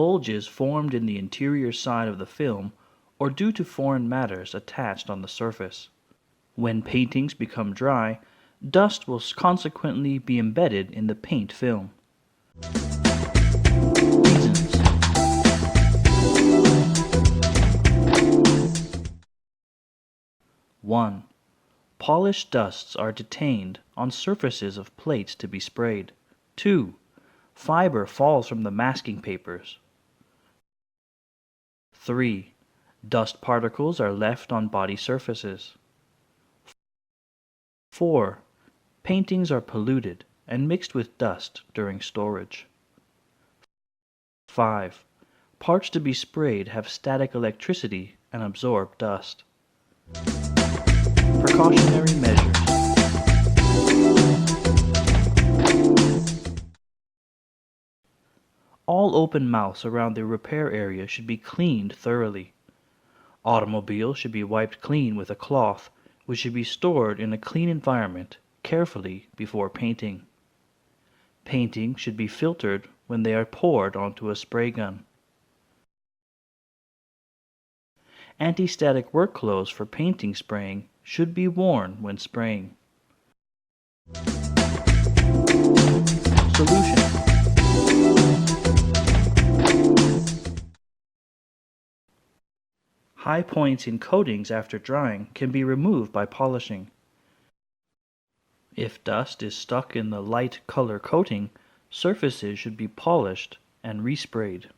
bulges formed in the interior side of the film or due to foreign matters attached on the surface. When paintings become dry, dust will consequently be embedded in the paint film. Reasons. One, polished dusts are detained on surfaces of plates to be sprayed. 2. Fiber falls from the masking papers. 3. Dust particles are left on body surfaces. 4. Paintings are polluted and mixed with dust during storage. 5. Parts to be sprayed have static electricity and absorb dust. Precautionary measures. All open mouths around the repair area should be cleaned thoroughly. Automobiles should be wiped clean with a cloth, which should be stored in a clean environment carefully before painting. Painting should be filtered when they are poured onto a spray gun. Anti-static work clothes for painting spraying should be worn when spraying. Solution. High points in coatings after drying can be removed by polishing. If dust is stuck in the light color coating, surfaces should be polished and resprayed.